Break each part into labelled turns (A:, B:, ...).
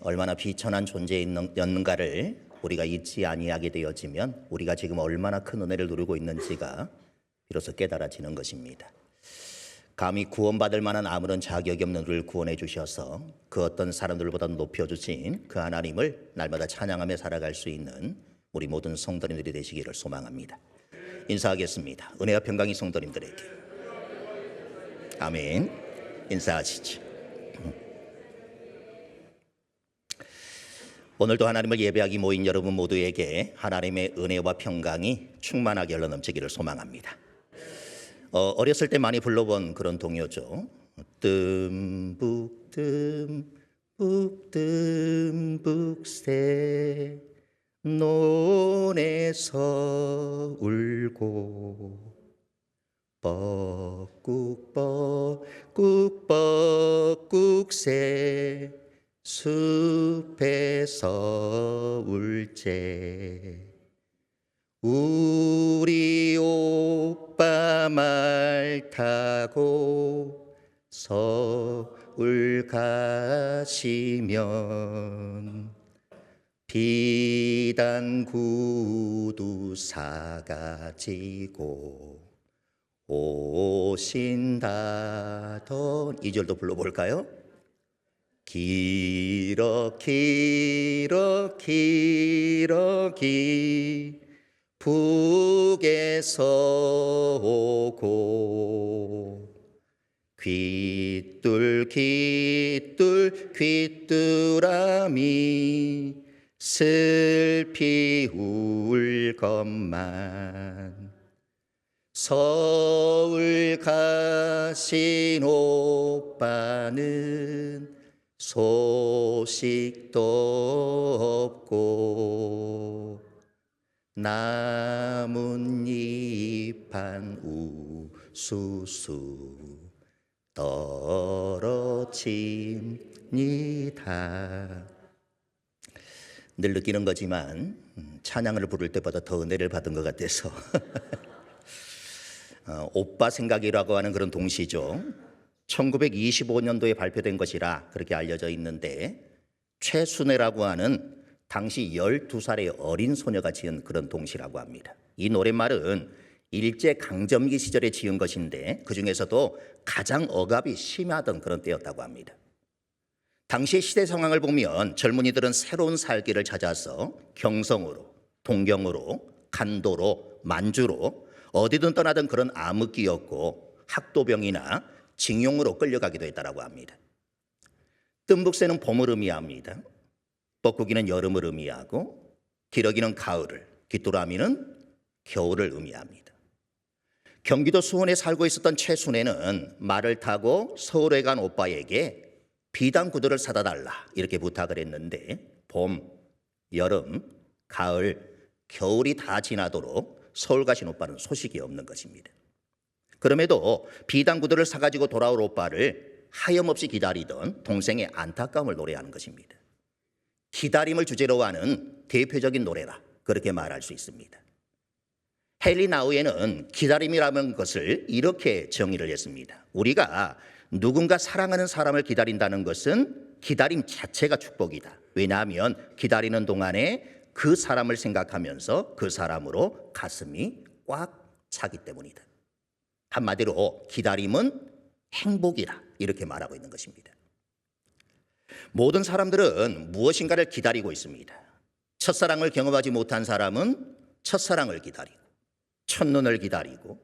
A: 얼마나 비천한 존재였는가를 우리가 잊지 아니하게 되어지면 우리가 지금 얼마나 큰 은혜를 누리고 있는지가 비로소 깨달아지는 것입니다. 감히 구원받을 만한 아무런 자격이 없는 우리를 구원해 주셔서 그 어떤 사람들보다 높여주신 그 하나님을 날마다 찬양하며 살아갈 수 있는 우리 모든 성도님들이 되시기를 소망합니다. 인사하겠습니다. 은혜와 평강이 성도님들에게. 아멘. 인사하시죠. 오늘도 하나님을 예배하기 모인 여러분 모두에게 하나님의 은혜와 평강이 충만하게 흘러넘치기를 소망합니다. 어렸을 때 많이 불러본 그런 동요죠. 뜸북 뜸북 뜸북 새 논에서 울고 뻐꾹 뻐꾹 뻐꾹 새 숲에서 울제 우리 오빠 말 타고 서울 가시면 비단 구두 사가지고 오신다던 2절도 불러볼까요? 길어 길어 길어 기 북에서 오고 귀뚤 귀뚤 귀뚜라미 슬피 울 것만 서울 가신 오빠는 소식도 없고 나뭇잎 한 우수수 떨어집니다. 늘 느끼는 거지만 찬양을 부를 때보다 더 은혜를 받은 것 같아서 오빠 생각이라고 하는 그런 동시죠. 1925년도에 발표된 것이라 그렇게 알려져 있는데 최순애라고 하는 당시 12살의 어린 소녀가 지은 그런 동시라고 합니다. 이 노랫말은 일제강점기 시절에 지은 것인데 그중에서도 가장 억압이 심하던 그런 때였다고 합니다. 당시 시대 상황을 보면 젊은이들은 새로운 살길을 찾아서 경성으로, 동경으로, 간도로, 만주로 어디든 떠나던 그런 암흑기였고 학도병이나 징용으로 끌려가기도 했다고 합니다. 뜸북새는 봄을 의미합니다. 뻐꾸기는 여름을 의미하고 기러기는 가을을, 귀뚜라미는 겨울을 의미합니다. 경기도 수원에 살고 있었던 최순애는 말을 타고 서울에 간 오빠에게 비단 구두를 사다 달라 이렇게 부탁을 했는데 봄, 여름, 가을, 겨울이 다 지나도록 서울 가신 오빠는 소식이 없는 것입니다. 그럼에도 비단 구두를 사가지고 돌아올 오빠를 하염없이 기다리던 동생의 안타까움을 노래하는 것입니다. 기다림을 주제로 하는 대표적인 노래라 그렇게 말할 수 있습니다. 헨리 나우에는 기다림이라는 것을 이렇게 정의를 했습니다. 우리가 누군가 사랑하는 사람을 기다린다는 것은 기다림 자체가 축복이다. 왜냐하면 기다리는 동안에 그 사람을 생각하면서 그 사람으로 가슴이 꽉 차기 때문이다. 한마디로 기다림은 행복이다 이렇게 말하고 있는 것입니다. 모든 사람들은 무엇인가를 기다리고 있습니다. 첫사랑을 경험하지 못한 사람은 첫사랑을 기다리고 첫눈을 기다리고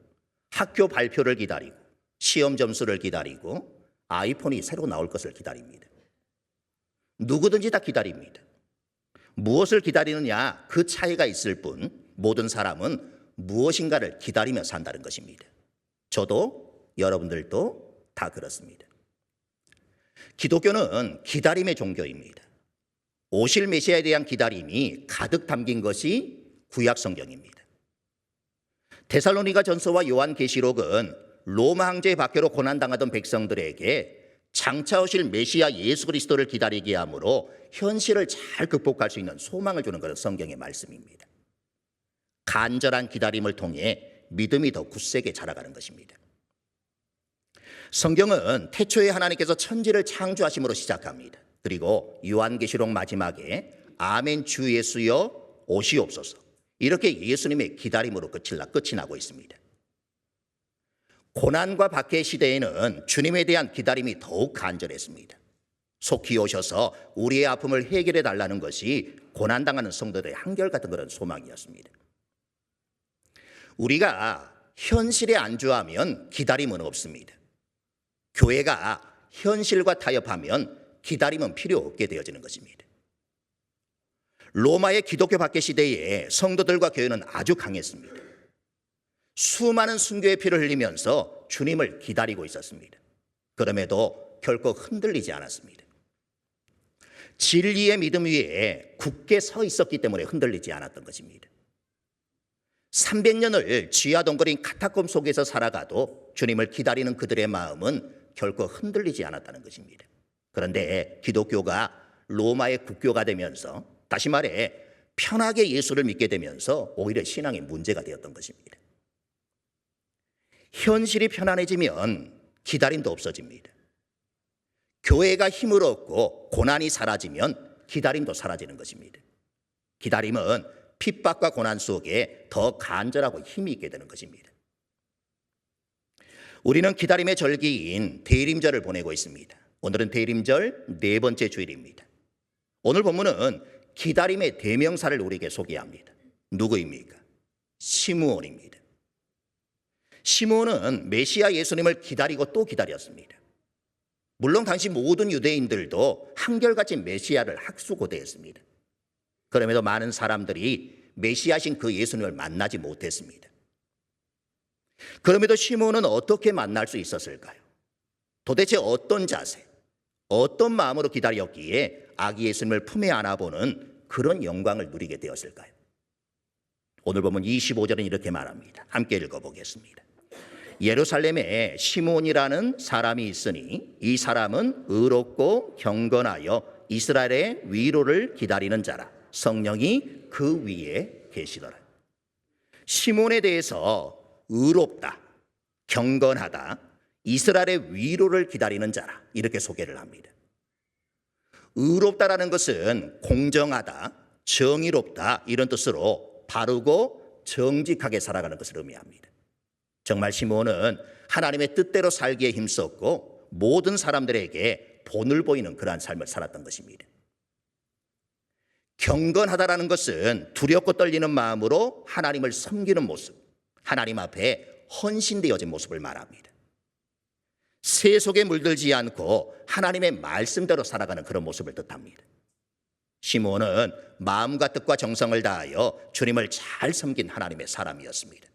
A: 학교 발표를 기다리고 시험 점수를 기다리고 아이폰이 새로 나올 것을 기다립니다. 누구든지 다 기다립니다. 무엇을 기다리느냐 그 차이가 있을 뿐 모든 사람은 무엇인가를 기다리며 산다는 것입니다. 저도 여러분들도 다 그렇습니다. 기독교는 기다림의 종교입니다. 오실 메시아에 대한 기다림이 가득 담긴 것이 구약 성경입니다. 데살로니가 전서와 요한계시록은 로마 황제의 박해로 고난당하던 백성들에게 장차 오실 메시아 예수 그리스도를 기다리게 하므로 현실을 잘 극복할 수 있는 소망을 주는 것은 성경의 말씀입니다. 간절한 기다림을 통해 믿음이 더 굳세게 자라가는 것입니다. 성경은 태초에 하나님께서 천지를 창조하심으로 시작합니다. 그리고 요한계시록 마지막에 아멘 주 예수여 오시옵소서, 이렇게 예수님의 기다림으로 끝이 나고 있습니다. 고난과 박해 시대에는 주님에 대한 기다림이 더욱 간절했습니다. 속히 오셔서 우리의 아픔을 해결해 달라는 것이 고난당하는 성도들의 한결같은 그런 소망이었습니다. 우리가 현실에 안주하면 기다림은 없습니다. 교회가 현실과 타협하면 기다림은 필요 없게 되어지는 것입니다. 로마의 기독교 박해 시대에 성도들과 교회는 아주 강했습니다. 수많은 순교의 피를 흘리면서 주님을 기다리고 있었습니다. 그럼에도 결코 흔들리지 않았습니다. 진리의 믿음 위에 굳게 서 있었기 때문에 흔들리지 않았던 것입니다. 300년을 쥐와 동거린 카타콤 속에서 살아가도 주님을 기다리는 그들의 마음은 결코 흔들리지 않았다는 것입니다. 그런데 기독교가 로마의 국교가 되면서, 다시 말해 편하게 예수를 믿게 되면서 오히려 신앙에 문제가 되었던 것입니다. 현실이 편안해지면 기다림도 없어집니다. 교회가 힘을 얻고 고난이 사라지면 기다림도 사라지는 것입니다. 기다림은 핍박과 고난 속에 더 간절하고 힘이 있게 되는 것입니다. 우리는 기다림의 절기인 대림절을 보내고 있습니다. 오늘은 대림절 네 번째 주일입니다. 오늘 본문은 기다림의 대명사를 우리에게 소개합니다. 누구입니까? 시므온입니다. 시므온은 메시아 예수님을 기다리고 또 기다렸습니다. 물론 당시 모든 유대인들도 한결같이 메시아를 학수고대했습니다. 그럼에도 많은 사람들이 메시아신 그 예수님을 만나지 못했습니다. 그럼에도 시므온은 어떻게 만날 수 있었을까요? 도대체 어떤 자세, 어떤 마음으로 기다렸기에 아기 예수님을 품에 안아보는 그런 영광을 누리게 되었을까요? 오늘 보면 25절은 이렇게 말합니다. 함께 읽어보겠습니다. 예루살렘에 시므온이라는 사람이 있으니 이 사람은 의롭고 경건하여 이스라엘의 위로를 기다리는 자라. 성령이 그 위에 계시더라. 시므온에 대해서 의롭다, 경건하다, 이스라엘의 위로를 기다리는 자라, 이렇게 소개를 합니다. 의롭다라는 것은 공정하다, 정의롭다, 이런 뜻으로 바르고 정직하게 살아가는 것을 의미합니다. 정말 시므온은 하나님의 뜻대로 살기에 힘썼고 모든 사람들에게 본을 보이는 그러한 삶을 살았던 것입니다. 경건하다라는 것은 두렵고 떨리는 마음으로 하나님을 섬기는 모습, 하나님 앞에 헌신되어진 모습을 말합니다. 새 속에 물들지 않고 하나님의 말씀대로 살아가는 그런 모습을 뜻합니다. 시므온은 마음과 뜻과 정성을 다하여 주님을 잘 섬긴 하나님의 사람이었습니다.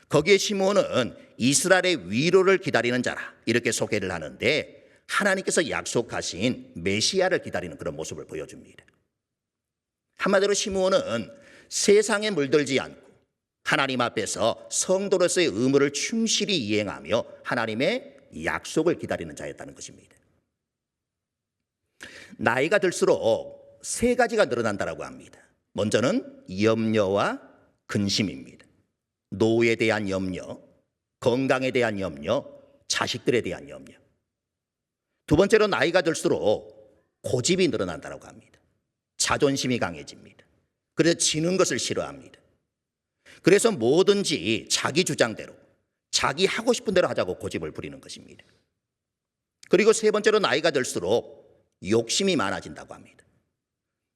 A: 거기에 시므온은 이스라엘의 위로를 기다리는 자라, 이렇게 소개를 하는데 하나님께서 약속하신 메시아를 기다리는 그런 모습을 보여줍니다. 한마디로 시므온은 세상에 물들지 않고 하나님 앞에서 성도로서의 의무를 충실히 이행하며 하나님의 약속을 기다리는 자였다는 것입니다. 나이가 들수록 세 가지가 늘어난다고 합니다. 먼저는 염려와 근심입니다. 노후에 대한 염려, 건강에 대한 염려, 자식들에 대한 염려. 두 번째로 나이가 들수록 고집이 늘어난다고 합니다. 자존심이 강해집니다. 그래서 지는 것을 싫어합니다. 그래서 뭐든지 자기 주장대로, 자기 하고 싶은 대로 하자고 고집을 부리는 것입니다. 그리고 세 번째로 나이가 들수록 욕심이 많아진다고 합니다.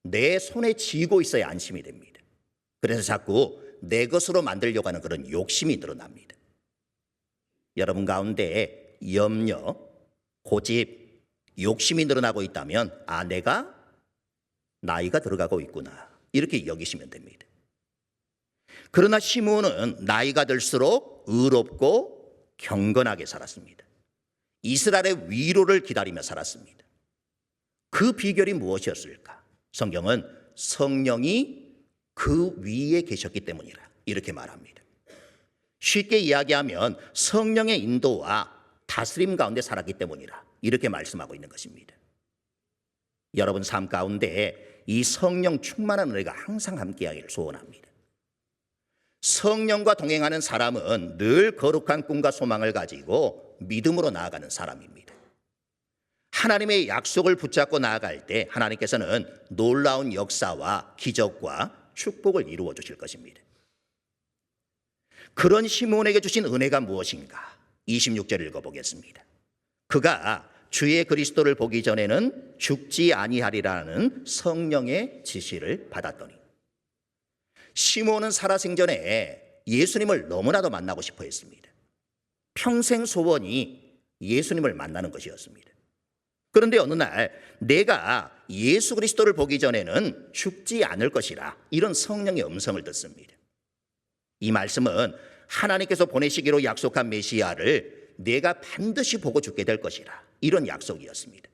A: 내 손에 쥐고 있어야 안심이 됩니다. 그래서 자꾸 내 것으로 만들려고 하는 그런 욕심이 늘어납니다. 여러분 가운데 염려, 고집, 욕심이 늘어나고 있다면 내가 나이가 들어가고 있구나, 이렇게 여기시면 됩니다. 그러나 시므온은 나이가 들수록 의롭고 경건하게 살았습니다. 이스라엘의 위로를 기다리며 살았습니다. 그 비결이 무엇이었을까? 성경은 성령이 그 위에 계셨기 때문이라, 이렇게 말합니다. 쉽게 이야기하면 성령의 인도와 다스림 가운데 살았기 때문이라, 이렇게 말씀하고 있는 것입니다. 여러분 삶 가운데 이 성령 충만한 은혜가 항상 함께하기를 소원합니다. 성령과 동행하는 사람은 늘 거룩한 꿈과 소망을 가지고 믿음으로 나아가는 사람입니다. 하나님의 약속을 붙잡고 나아갈 때 하나님께서는 놀라운 역사와 기적과 축복을 이루어 주실 것입니다. 그런 시므온에게 주신 은혜가 무엇인가? 26절 읽어보겠습니다. 그가 주의 그리스도를 보기 전에는 죽지 아니하리라는 성령의 지시를 받았더니, 시므온은 살아생전에 예수님을 너무나도 만나고 싶어 했습니다. 평생 소원이 예수님을 만나는 것이었습니다. 그런데 어느 날 내가 예수 그리스도를 보기 전에는 죽지 않을 것이라, 이런 성령의 음성을 듣습니다. 이 말씀은 하나님께서 보내시기로 약속한 메시아를 내가 반드시 보고 죽게 될 것이라, 이런 약속이었습니다.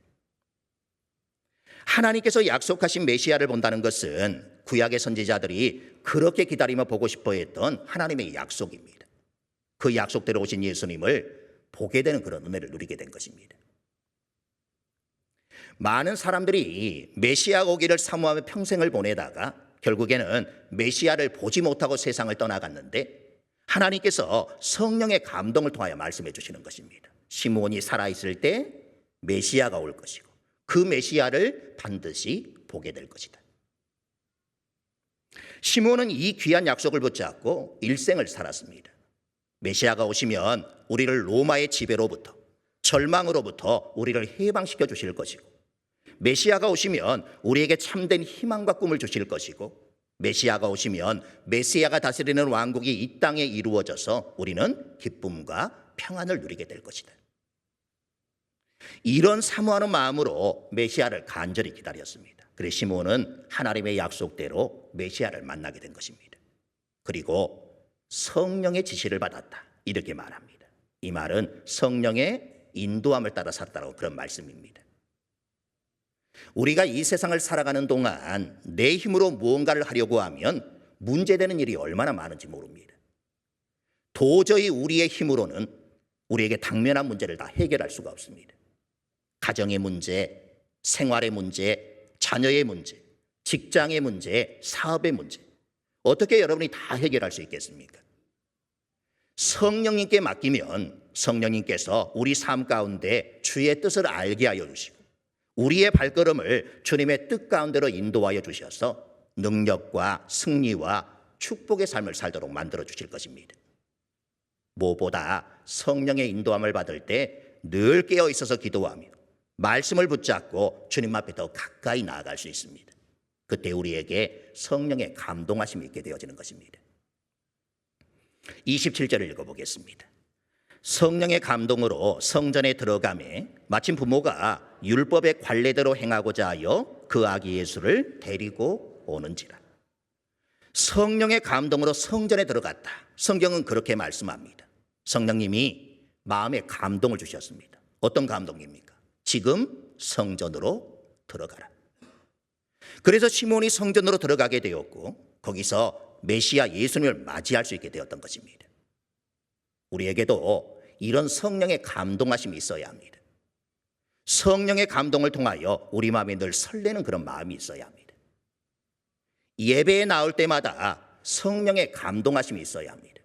A: 하나님께서 약속하신 메시아를 본다는 것은 구약의 선지자들이 그렇게 기다리며 보고 싶어 했던 하나님의 약속입니다. 그 약속대로 오신 예수님을 보게 되는 그런 은혜를 누리게 된 것입니다. 많은 사람들이 메시아가 오기를 사모하며 평생을 보내다가 결국에는 메시아를 보지 못하고 세상을 떠나갔는데, 하나님께서 성령의 감동을 통하여 말씀해 주시는 것입니다. 시므온이 살아있을 때 메시아가 올 것이고 그 메시아를 반드시 보게 될 것이다. 시므온은 이 귀한 약속을 붙잡고 일생을 살았습니다. 메시아가 오시면 우리를 로마의 지배로부터, 절망으로부터 우리를 해방시켜 주실 것이고, 메시아가 오시면 우리에게 참된 희망과 꿈을 주실 것이고, 메시아가 오시면 메시아가 다스리는 왕국이 이 땅에 이루어져서 우리는 기쁨과 평안을 누리게 될 것이다. 이런 사모하는 마음으로 메시아를 간절히 기다렸습니다. 그래서 시므온은 하나님의 약속대로 메시아를 만나게 된 것입니다. 그리고 성령의 지시를 받았다, 이렇게 말합니다. 이 말은 성령의 인도함을 따라 살았다고 그런 말씀입니다. 우리가 이 세상을 살아가는 동안 내 힘으로 무언가를 하려고 하면 문제되는 일이 얼마나 많은지 모릅니다. 도저히 우리의 힘으로는 우리에게 당면한 문제를 다 해결할 수가 없습니다. 가정의 문제, 생활의 문제, 자녀의 문제, 직장의 문제, 사업의 문제, 어떻게 여러분이 다 해결할 수 있겠습니까? 성령님께 맡기면 성령님께서 우리 삶 가운데 주의 뜻을 알게 하여 주시고 우리의 발걸음을 주님의 뜻 가운데로 인도하여 주셔서 능력과 승리와 축복의 삶을 살도록 만들어 주실 것입니다. 무엇보다 성령의 인도함을 받을 때 늘 깨어 있어서 기도하며 말씀을 붙잡고 주님 앞에 더 가까이 나아갈 수 있습니다. 그때 우리에게 성령의 감동하심이 있게 되어지는 것입니다. 27절을 읽어보겠습니다. 성령의 감동으로 성전에 들어가매 마침 부모가 율법의 관례대로 행하고자 하여 그 아기 예수를 데리고 오는지라. 성령의 감동으로 성전에 들어갔다. 성경은 그렇게 말씀합니다. 성령님이 마음에 감동을 주셨습니다. 어떤 감동입니까? 지금 성전으로 들어가라. 그래서 시몬이 성전으로 들어가게 되었고 거기서 메시아 예수님을 맞이할 수 있게 되었던 것입니다. 우리에게도 이런 성령의 감동하심이 있어야 합니다. 성령의 감동을 통하여 우리 마음에 늘 설레는 그런 마음이 있어야 합니다. 예배에 나올 때마다 성령의 감동하심이 있어야 합니다.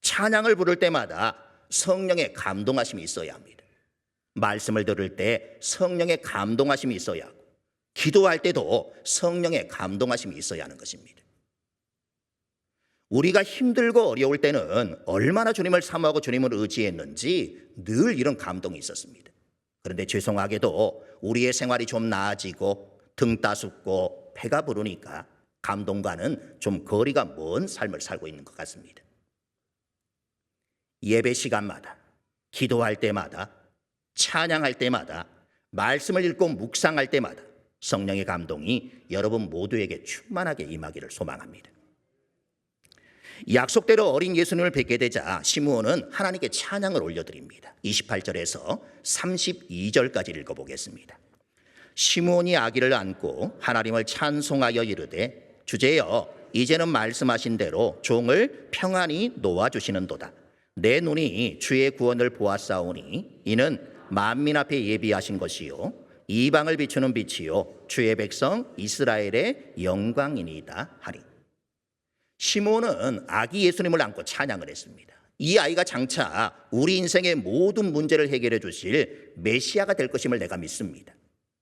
A: 찬양을 부를 때마다 성령의 감동하심이 있어야 합니다. 말씀을 들을 때 성령의 감동하심이 있어야 하고 기도할 때도 성령의 감동하심이 있어야 하는 것입니다. 우리가 힘들고 어려울 때는 얼마나 주님을 사모하고 주님을 의지했는지 늘 이런 감동이 있었습니다. 그런데 죄송하게도 우리의 생활이 좀 나아지고 등 따숩고 배가 부르니까 감동과는 좀 거리가 먼 삶을 살고 있는 것 같습니다. 예배 시간마다, 기도할 때마다, 찬양할 때마다, 말씀을 읽고 묵상할 때마다 성령의 감동이 여러분 모두에게 충만하게 임하기를 소망합니다. 약속대로 어린 예수님을 뵙게 되자 시므온은 하나님께 찬양을 올려드립니다. 28절에서 32절까지 읽어보겠습니다. 시므온이 아기를 안고 하나님을 찬송하여 이르되 주제여 이제는 말씀하신 대로 종을 평안히 놓아주시는도다. 내 눈이 주의 구원을 보았사오니 이는 만민 앞에 예비하신 것이요 이방을 비추는 빛이요 주의 백성 이스라엘의 영광이니이다 하리. 시므온은 아기 예수님을 안고 찬양을 했습니다. 이 아이가 장차 우리 인생의 모든 문제를 해결해 주실 메시아가 될 것임을 내가 믿습니다.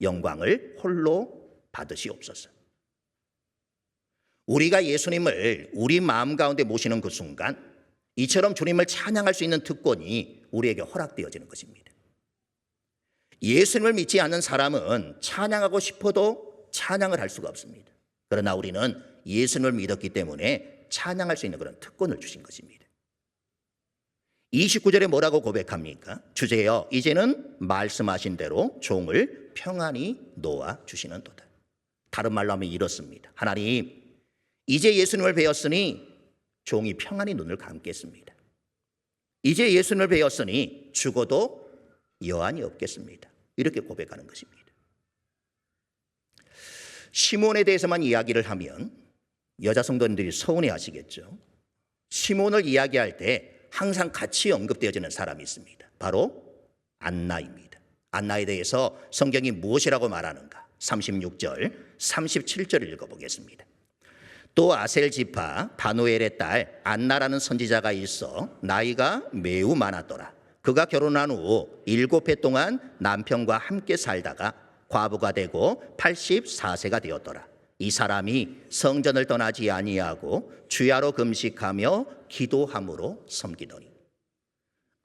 A: 영광을 홀로 받으시옵소서. 우리가 예수님을 우리 마음 가운데 모시는 그 순간 이처럼 주님을 찬양할 수 있는 특권이 우리에게 허락되어지는 것입니다. 예수님을 믿지 않는 사람은 찬양하고 싶어도 찬양을 할 수가 없습니다. 그러나 우리는 예수님을 믿었기 때문에 찬양할 수 있는 그런 특권을 주신 것입니다. 29절에 뭐라고 고백합니까? 주제여 이제는 말씀하신 대로 종을 평안히 놓아 주시는도다. 다른 말로 하면 이렇습니다. 하나님, 이제 예수님을 배웠으니 종이 평안히 눈을 감겠습니다. 이제 예수님을 배웠으니 죽어도 여한이 없겠습니다. 이렇게 고백하는 것입니다. 시몬에 대해서만 이야기를 하면 여자 성도님들이 서운해 하시겠죠. 시몬을 이야기할 때 항상 같이 언급되어지는 사람이 있습니다. 바로 안나입니다. 안나에 대해서 성경이 무엇이라고 말하는가? 36절, 37절을 읽어보겠습니다. 또 아셀 지파 바누엘의 딸 안나라는 선지자가 있어 나이가 매우 많았더라. 그가 결혼한 후 7해 동안 남편과 함께 살다가 과부가 되고 84세가 되었더라. 이 사람이 성전을 떠나지 아니하고 주야로 금식하며 기도함으로 섬기더니.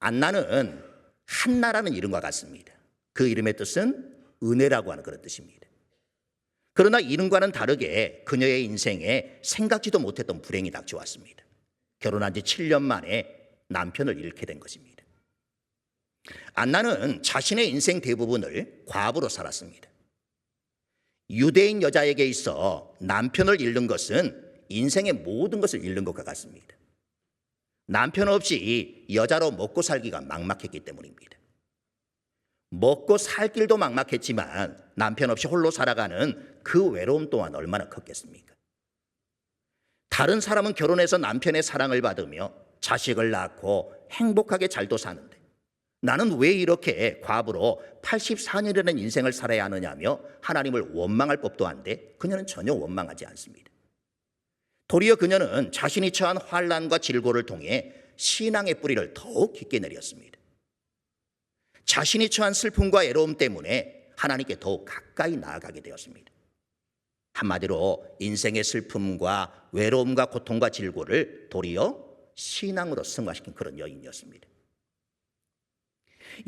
A: 안나는 한나라는 이름과 같습니다. 그 이름의 뜻은 은혜라고 하는 그런 뜻입니다. 그러나 이름과는 다르게 그녀의 인생에 생각지도 못했던 불행이 닥쳐왔습니다. 결혼한 지 7년 만에 남편을 잃게 된 것입니다. 안나는 자신의 인생 대부분을 과부로 살았습니다. 유대인 여자에게 있어 남편을 잃는 것은 인생의 모든 것을 잃는 것과 같습니다. 남편 없이 여자로 먹고 살기가 막막했기 때문입니다. 먹고 살 길도 막막했지만 남편 없이 홀로 살아가는 그 외로움 또한 얼마나 컸겠습니까? 다른 사람은 결혼해서 남편의 사랑을 받으며 자식을 낳고 행복하게 잘도 사는데 나는 왜 이렇게 과부로 84년이라는 인생을 살아야 하느냐며 하나님을 원망할 법도 한데 그녀는 전혀 원망하지 않습니다. 도리어 그녀는 자신이 처한 환난과 질고를 통해 신앙의 뿌리를 더욱 깊게 내렸습니다. 자신이 처한 슬픔과 애로움 때문에 하나님께 더욱 가까이 나아가게 되었습니다. 한마디로 인생의 슬픔과 외로움과 고통과 질고를 도리어 신앙으로 승화시킨 그런 여인이었습니다.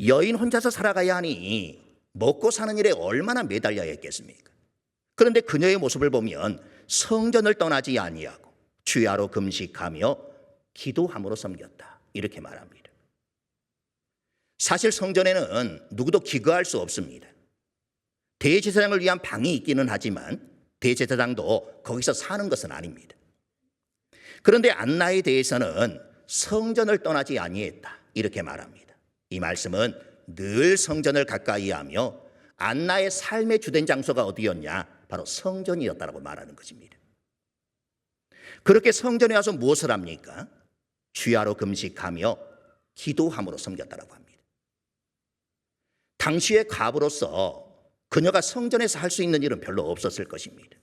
A: 여인 혼자서 살아가야 하니 먹고 사는 일에 얼마나 매달려야 했겠습니까? 그런데 그녀의 모습을 보면 성전을 떠나지 아니하고 주야로 금식하며 기도함으로 섬겼다. 이렇게 말합니다. 사실 성전에는 누구도 기거할 수 없습니다. 대제사장을 위한 방이 있기는 하지만 대제사장도 거기서 사는 것은 아닙니다. 그런데 안나에 대해서는 성전을 떠나지 아니했다. 이렇게 말합니다. 이 말씀은 늘 성전을 가까이 하며 안나의 삶의 주된 장소가 어디였냐? 바로 성전이었다라고 말하는 것입니다. 그렇게 성전에 와서 무엇을 합니까? 주야로 금식하며 기도함으로 섬겼다라고 합니다. 당시의 과부로서 그녀가 성전에서 할 수 있는 일은 별로 없었을 것입니다.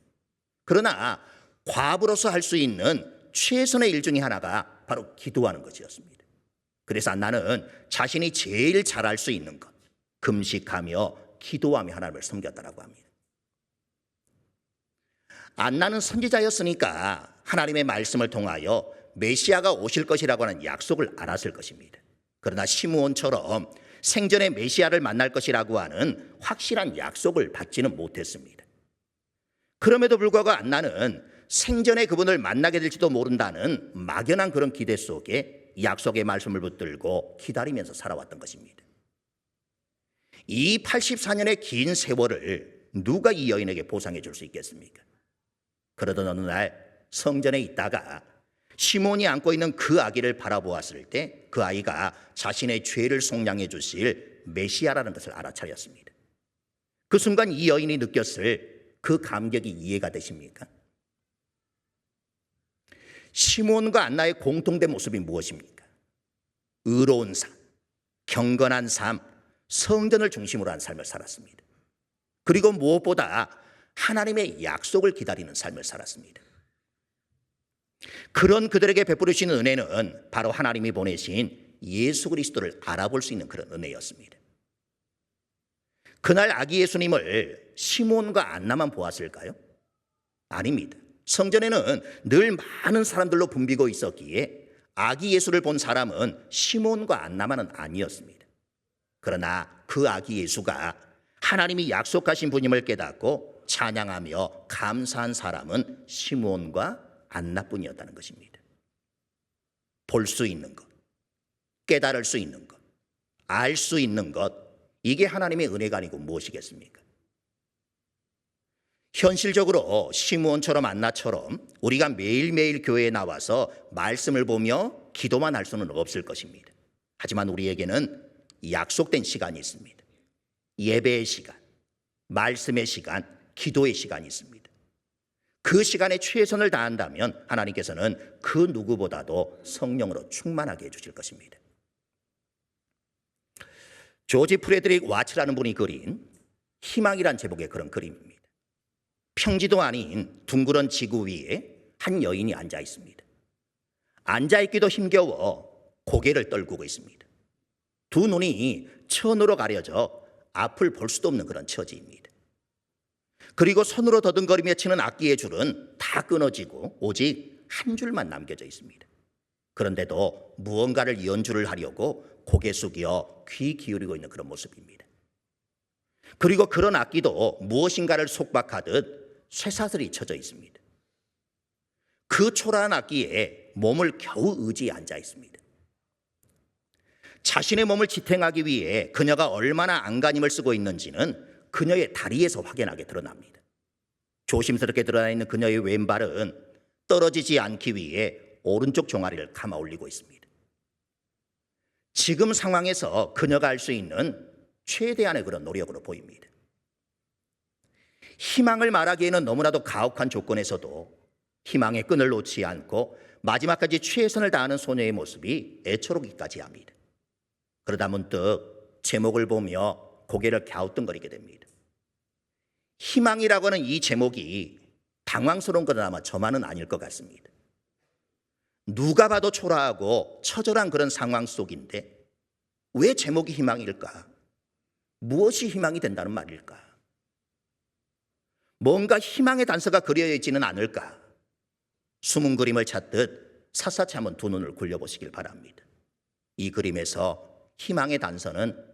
A: 그러나 과부로서 할 수 있는 최선의 일 중에 하나가 바로 기도하는 것이었습니다. 그래서 안나는 자신이 제일 잘할 수 있는 것, 금식하며 기도하며 하나님을 섬겼다라고 합니다. 안나는 선지자였으니까 하나님의 말씀을 통하여 메시아가 오실 것이라고 하는 약속을 알았을 것입니다. 그러나 시므온처럼 생전에 메시아를 만날 것이라고 하는 확실한 약속을 받지는 못했습니다. 그럼에도 불구하고 안나는 생전에 그분을 만나게 될지도 모른다는 막연한 그런 기대 속에 약속의 말씀을 붙들고 기다리면서 살아왔던 것입니다. 이 84년의 긴 세월을 누가 이 여인에게 보상해 줄 수 있겠습니까? 그러던 어느 날 성전에 있다가 시몬이 안고 있는 그 아기를 바라보았을 때 그 아이가 자신의 죄를 속량해 주실 메시아라는 것을 알아차렸습니다. 그 순간 이 여인이 느꼈을 그 감격이 이해가 되십니까? 시몬과 안나의 공통된 모습이 무엇입니까? 의로운 삶, 경건한 삶, 성전을 중심으로 한 삶을 살았습니다. 그리고 무엇보다 하나님의 약속을 기다리는 삶을 살았습니다. 그런 그들에게 베푸시는 은혜는 바로 하나님이 보내신 예수 그리스도를 알아볼 수 있는 그런 은혜였습니다. 그날 아기 예수님을 시몬과 안나만 보았을까요? 아닙니다. 성전에는 늘 많은 사람들로 붐비고 있었기에 아기 예수를 본 사람은 시몬과 안나만은 아니었습니다. 그러나 그 아기 예수가 하나님이 약속하신 분임을 깨닫고 찬양하며 감사한 사람은 시몬과 안나뿐이었다는 것입니다. 볼 수 있는 것, 깨달을 수 있는 것, 알 수 있는 것, 이게 하나님의 은혜가 아니고 무엇이겠습니까? 현실적으로 시므온처럼 안나처럼 우리가 매일매일 교회에 나와서 말씀을 보며 기도만 할 수는 없을 것입니다. 하지만 우리에게는 약속된 시간이 있습니다. 예배의 시간, 말씀의 시간, 기도의 시간이 있습니다. 그 시간에 최선을 다한다면 하나님께서는 그 누구보다도 성령으로 충만하게 해주실 것입니다. 조지 프레드릭 와츠라는 분이 그린 희망이란 제목의 그런 그림입니다. 평지도 아닌 둥그런 지구 위에 한 여인이 앉아 있습니다. 앉아있기도 힘겨워 고개를 떨구고 있습니다. 두 눈이 천으로 가려져 앞을 볼 수도 없는 그런 처지입니다. 그리고 손으로 더듬거리며 치는 악기의 줄은 다 끊어지고 오직 한 줄만 남겨져 있습니다. 그런데도 무언가를 연주를 하려고 고개 숙여 귀 기울이고 있는 그런 모습입니다. 그리고 그런 악기도 무엇인가를 속박하듯 쇠사슬이 쳐져 있습니다. 그 초라한 악기에 몸을 겨우 의지해 앉아 있습니다. 자신의 몸을 지탱하기 위해 그녀가 얼마나 안간힘을 쓰고 있는지는 그녀의 다리에서 확연하게 드러납니다. 조심스럽게 드러나 있는 그녀의 왼발은 떨어지지 않기 위해 오른쪽 종아리를 감아 올리고 있습니다. 지금 상황에서 그녀가 할 수 있는 최대한의 그런 노력으로 보입니다. 희망을 말하기에는 너무나도 가혹한 조건에서도 희망의 끈을 놓지 않고 마지막까지 최선을 다하는 소녀의 모습이 애처롭기까지 합니다. 그러다 문득 제목을 보며 고개를 갸우뚱거리게 됩니다. 희망이라고 하는 이 제목이 당황스러운 건 아마 저만은 아닐 것 같습니다. 누가 봐도 초라하고 처절한 그런 상황 속인데 왜 제목이 희망일까? 무엇이 희망이 된다는 말일까? 뭔가 희망의 단서가 그려져 있지는 않을까? 숨은 그림을 찾듯 샅샅이 한번 두 눈을 굴려보시길 바랍니다. 이 그림에서 희망의 단서는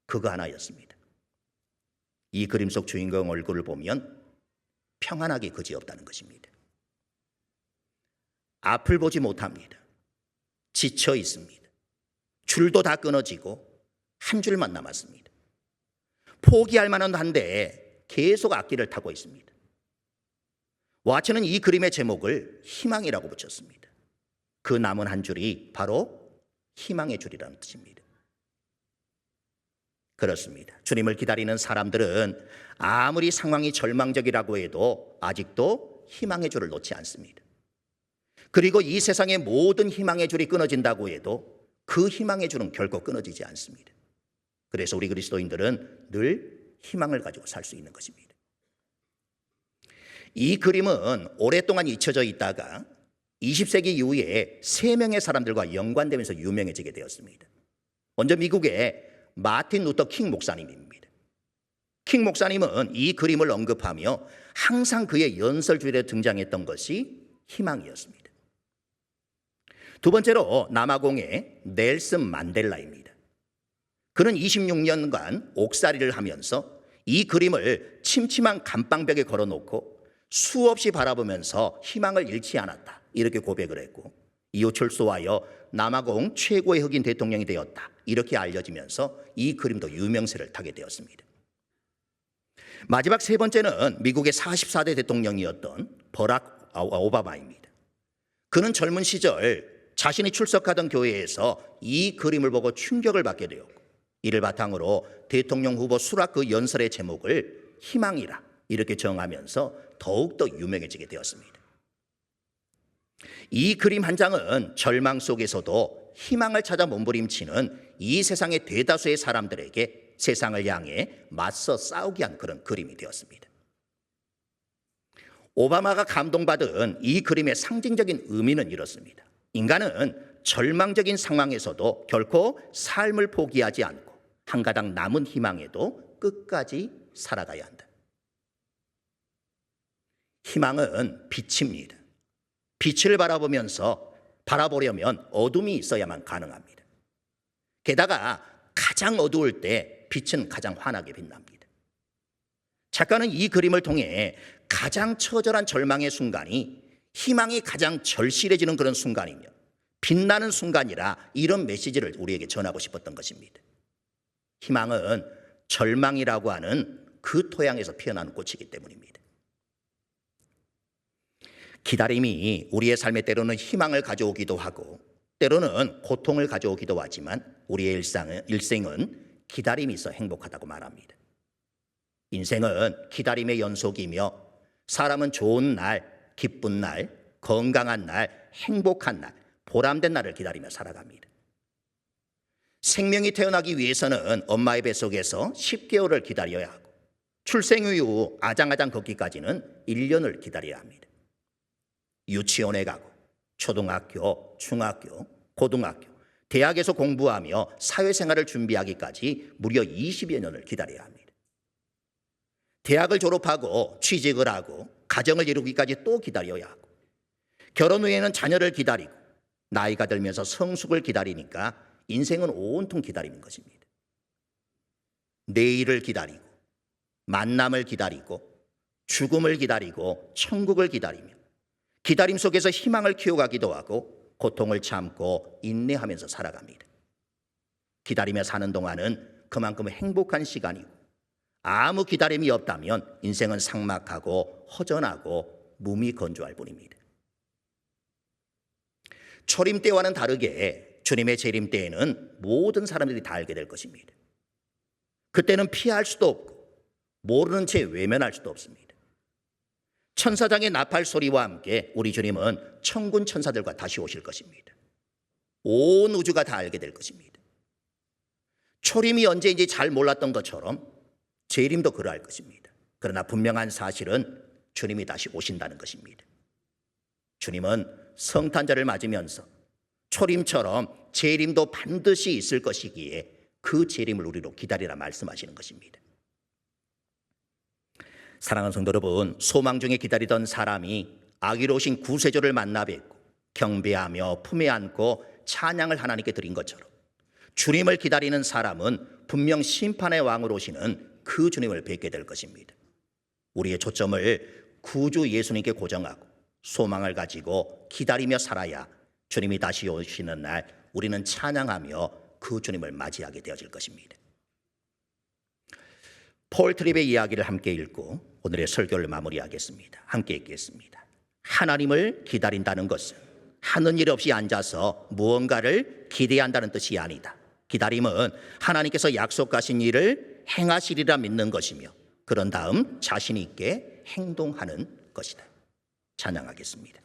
A: 그거 하나였습니다. 이 그림 속 주인공 얼굴을 보면 평안하기 그지없다는 것입니다. 앞을 보지 못합니다. 지쳐 있습니다. 줄도 다 끊어지고 한 줄만 남았습니다. 포기할 만은 한데 계속 악기를 타고 있습니다. 와츠는 이 그림의 제목을 희망이라고 붙였습니다. 그 남은 한 줄이 바로 희망의 줄이라는 뜻입니다. 그렇습니다. 주님을 기다리는 사람들은 아무리 상황이 절망적이라고 해도 아직도 희망의 줄을 놓지 않습니다. 그리고 이 세상의 모든 희망의 줄이 끊어진다고 해도 그 희망의 줄은 결코 끊어지지 않습니다. 그래서 우리 그리스도인들은 늘 희망을 가지고 살 수 있는 것입니다. 이 그림은 오랫동안 잊혀져 있다가 20세기 이후에 3명의 사람들과 연관되면서 유명해지게 되었습니다. 먼저 미국의 마틴 루터 킹 목사님입니다. 킹 목사님은 이 그림을 언급하며 항상 그의 연설주일에 등장했던 것이 희망이었습니다. 두 번째로 남아공의 넬슨 만델라입니다. 그는 26년간 옥살이를 하면서 이 그림을 침침한 감방벽에 걸어놓고 수없이 바라보면서 희망을 잃지 않았다, 이렇게 고백을 했고 이후 출소하여 남아공 최고의 흑인 대통령이 되었다, 이렇게 알려지면서 이 그림도 유명세를 타게 되었습니다. 마지막 세 번째는 미국의 44대 대통령이었던 버락 오바마입니다. 그는 젊은 시절 자신이 출석하던 교회에서 이 그림을 보고 충격을 받게 되었고 이를 바탕으로 대통령 후보 수락 그 연설의 제목을 희망이라 이렇게 정하면서 더욱더 유명해지게 되었습니다. 이 그림 한 장은 절망 속에서도 희망을 찾아 몸부림치는 이 세상의 대다수의 사람들에게 세상을 향해 맞서 싸우게 한 그런 그림이 되었습니다. 오바마가 감동받은 이 그림의 상징적인 의미는 이렇습니다. 인간은 절망적인 상황에서도 결코 삶을 포기하지 않고 한 가닥 남은 희망에도 끝까지 살아가야 한다. 희망은 빛입니다. 빛을 바라보려면 어둠이 있어야만 가능합니다. 게다가 가장 어두울 때 빛은 가장 환하게 빛납니다. 작가는 이 그림을 통해 가장 처절한 절망의 순간이 희망이 가장 절실해지는 그런 순간이며 빛나는 순간이라 이런 메시지를 우리에게 전하고 싶었던 것입니다. 희망은 절망이라고 하는 그 토양에서 피어나는 꽃이기 때문입니다. 기다림이 우리의 삶에 때로는 희망을 가져오기도 하고 때로는 고통을 가져오기도 하지만 우리의 일생은 기다림이 있어 행복하다고 말합니다. 인생은 기다림의 연속이며 사람은 좋은 날, 기쁜 날, 건강한 날, 행복한 날, 보람된 날을 기다리며 살아갑니다. 생명이 태어나기 위해서는 엄마의 뱃속에서 10개월을 기다려야 하고 출생 이후 아장아장 걷기까지는 1년을 기다려야 합니다. 유치원에 가고 초등학교, 중학교, 고등학교, 대학에서 공부하며 사회생활을 준비하기까지 무려 20여 년을 기다려야 합니다. 대학을 졸업하고 취직을 하고 가정을 이루기까지 또 기다려야 하고 결혼 후에는 자녀를 기다리고 나이가 들면서 성숙을 기다리니까 인생은 온통 기다리는 것입니다. 내일을 기다리고 만남을 기다리고 죽음을 기다리고 천국을 기다리며 기다림 속에서 희망을 키워가기도 하고 고통을 참고 인내하면서 살아갑니다. 기다리며 사는 동안은 그만큼 행복한 시간이고 아무 기다림이 없다면 인생은 삭막하고 허전하고 몸이 건조할 뿐입니다. 초림 때와는 다르게 주님의 재림 때에는 모든 사람들이 다 알게 될 것입니다. 그때는 피할 수도 없고 모르는 채 외면할 수도 없습니다. 천사장의 나팔 소리와 함께 우리 주님은 천군 천사들과 다시 오실 것입니다. 온 우주가 다 알게 될 것입니다. 초림이 언제인지 잘 몰랐던 것처럼 재림도 그러할 것입니다. 그러나 분명한 사실은 주님이 다시 오신다는 것입니다. 주님은 성탄절을 맞으면서 초림처럼 재림도 반드시 있을 것이기에 그 재림을 우리로 기다리라 말씀하시는 것입니다. 사랑하는 성도 여러분, 소망 중에 기다리던 사람이 아기로 오신 구세주를 만나 뵙고 경배하며 품에 안고 찬양을 하나님께 드린 것처럼 주님을 기다리는 사람은 분명 심판의 왕으로 오시는 그 주님을 뵙게 될 것입니다. 우리의 초점을 구주 예수님께 고정하고 소망을 가지고 기다리며 살아야 주님이 다시 오시는 날 우리는 찬양하며 그 주님을 맞이하게 되어질 것입니다. 폴 트립의 이야기를 함께 읽고 오늘의 설교를 마무리하겠습니다. 함께 읽겠습니다. 하나님을 기다린다는 것은 하는 일 없이 앉아서 무언가를 기대한다는 뜻이 아니다. 기다림은 하나님께서 약속하신 일을 행하시리라 믿는 것이며 그런 다음 자신 있게 행동하는 것이다. 찬양하겠습니다.